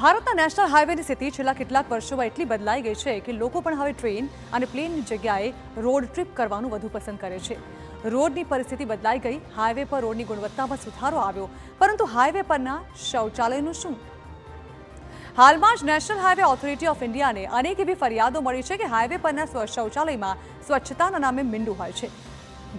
ભારતના નેશનલ હાઈવેની સ્થિતિ છેલ્લા કેટલાક વર્ષોમાં એટલી બદલાઈ ગઈ છે કે લોકો પણ હવે ટ્રેન અને પ્લેનની જગ્યાએ રોડ ટ્રીપ કરવાનું વધુ પસંદ કરે છે. રોડની પરિસ્થિતિ બદલાઈ ગઈ, હાઈવે પર રોડની ગુણવત્તામાં સુધારો આવ્યો, પરંતુ હાઈવે પરના શૌચાલયનું શું? હાલમાં જ નેશનલ હાઈવે ઓથોરિટી ઓફ ઇન્ડિયાને અનેક એવી ફરિયાદો મળી છે કે હાઈવે પરના શૌચાલયમાં સ્વચ્છતાના નામે મીંડું હોય છે.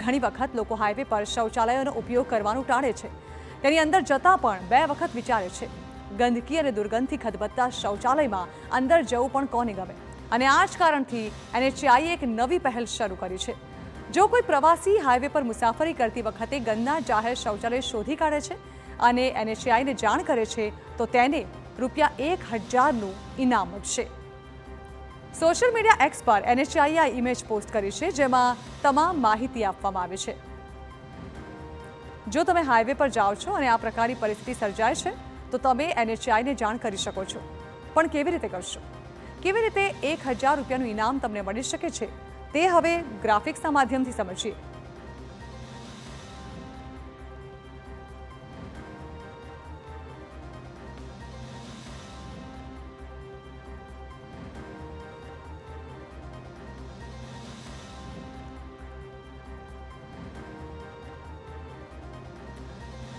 ઘણી વખત લોકો હાઈવે પર શૌચાલયોનો ઉપયોગ કરવાનું ટાળે છે. તેની અંદર જતાં પણ 2 વખત વિચારે છે. ગંદકી અને દુર્ગંધથી ખદબદતા શૌચાલયમાં અંદર જવું પણ કોને ગમે? અને આ જ કારણથી NHAIએ એક નવી પહેલ શરૂ કરી છે. જો કોઈ પ્રવાસી હાઈવે પર મુસાફરી કરતી વખતે ગંદા જાહેર શૌચાલય શોધી કાઢે છે અને NHAIને જાણ કરે છે તો તેને ₹1000નું ઇનામ મળશે. સોશિયલ મીડિયા એક્સ પર NHAIએ આ ઇમેજ પોસ્ટ કરી છે, જેમાં તમામ માહિતી આપવામાં આવી છે. જો તમે હાઈવે પર જાઓ છો અને આ પ્રકારની પરિસ્થિતિ સર્જાય છે તો તમે NHAIને જાણ કરી શકો છો. પણ કેવી રીતે કરશો? કેવી રીતે ₹1000નું ઇનામ તમને મળી શકે છે તે હવે ગ્રાફિક્સના માધ્યમથી સમજીએ.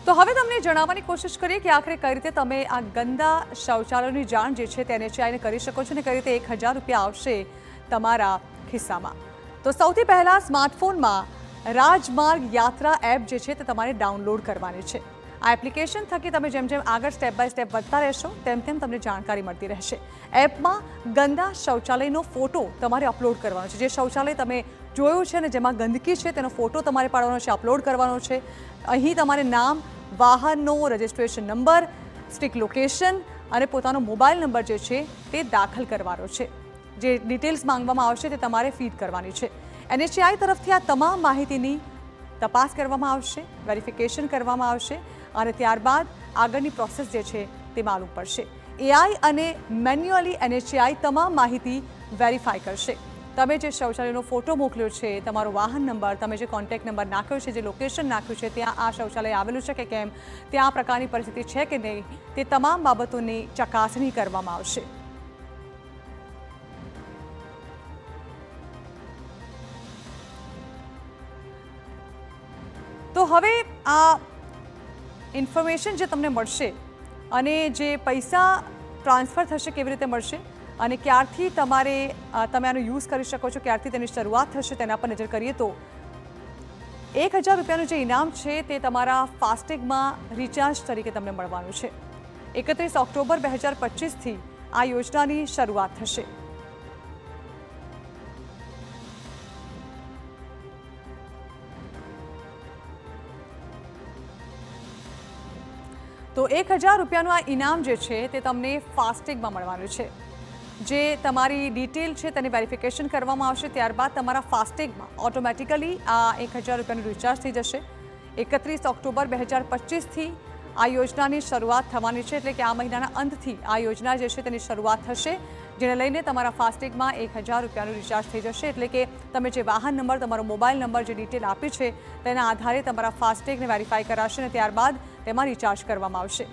તો હવે તમને જણાવવાની કોશિશ કરીએ કે આખરે કઈ રીતે તમે આ ગંદા શૌચાલયની જાણ જે છે તે NHAIને કરી શકો છો અને કઈ રીતે ₹1000 આવશે તમારા ખિસ્સામાં. તો સૌથી પહેલાં સ્માર્ટફોનમાં રાજમાર્ગ યાત્રા એપ જે છે તે તમારે ડાઉનલોડ કરવાની છે. આ એપ્લિકેશન થકી તમે જેમ જેમ આગળ સ્ટેપ બાય સ્ટેપ વધતા રહેશો તેમ તેમ તમને જાણકારી મળતી રહેશે. એપમાં ગંદા શૌચાલયનો ફોટો તમારે અપલોડ કરવાનો છે. જે શૌચાલય તમે જોયું છે અને જેમાં ગંદકી છે તેનો ફોટો તમારે પાડવાનો છે, અપલોડ કરવાનો છે. અહીં તમારે નામ, વાહનનો રજિસ્ટ્રેશન નંબર, સ્ટ્રીટ લોકેશન અને પોતાનો મોબાઈલ નંબર જે છે તે દાખલ કરવાનો છે. જે ડિટેલ્સ માંગવામાં આવશે તે તમારે ફીડ કરવાની છે. NHAI તરફથી આ તમામ માહિતીની તપાસ કરવામાં આવશે, વેરિફિકેશન કરવામાં આવશે અને ત્યારબાદ આગળની પ્રોસેસ જે છે તે માલુમ પડશે. AI અને મેન્યુઅલી NHAI તમામ માહિતી વેરીફાઈ કરશે. તમે જે શૌચાલયનો ફોટો મોકલ્યો છે, તમારો વાહન નંબર, તમે જે કોન્ટેક્ટ નંબર નાખ્યો છે, જે લોકેશન નાખ્યું છે, ત્યાં આ શૌચાલય આવેલું છે કે કેમ, ત્યાં આ પ્રકારની પરિસ્થિતિ છે કે નહીં, તે તમામ બાબતોની ચકાસણી કરવામાં આવશે. તો હવે આ ઇન્ફોર્મેશન જે તમને મળશે અને જે પૈસા ટ્રાન્સફર થશે કેવી રીતે મળશે અને ક્યારથી તમે આનો યુઝ કરી શકો છો, ક્યારથી તેની શરૂઆત થશે તેના પર નજર કરીએ તો ₹1000નું જે ઇનામ છે તે તમારા ફાસ્ટેગમાં રિચાર્જ તરીકે તમને મળવાનું છે. 31 ઓક્ટોબર 2025થી આ યોજનાની શરૂઆત થશે. તો ₹1000નું આ ઇનામ જે છે તે તમને ફાસ્ટેગમાં મળવાનું છે. જે તમારી ડિટેલ છે તેની વેરિફિકેશન કરવામાં આવશે. ત્યારબાદ તમારા ફાસ્ટેગમાં ઓટોમેટિકલી આ ₹1000નું રિચાર્જ થઈ જશે. 31 ઓક્ટોબર 2025થી આ યોજનાની શરૂઆત થવાની છે, એટલે કે આ મહિનાના અંતથી આ યોજના જે છે તેની શરૂઆત થશે, જેને લઈને તમારા ફાસ્ટેગમાં ₹1000નું રિચાર્જ થઈ જશે. એટલે કે તમે જે વાહન નંબર, તમારો મોબાઈલ નંબર, જે ડિટેલ આપી છે તેના આધારે તમારા ફાસ્ટેગને વેરીફાઈ કરાશે અને ત્યારબાદ તેમાં રિચાર્જ કરવામાં આવશે.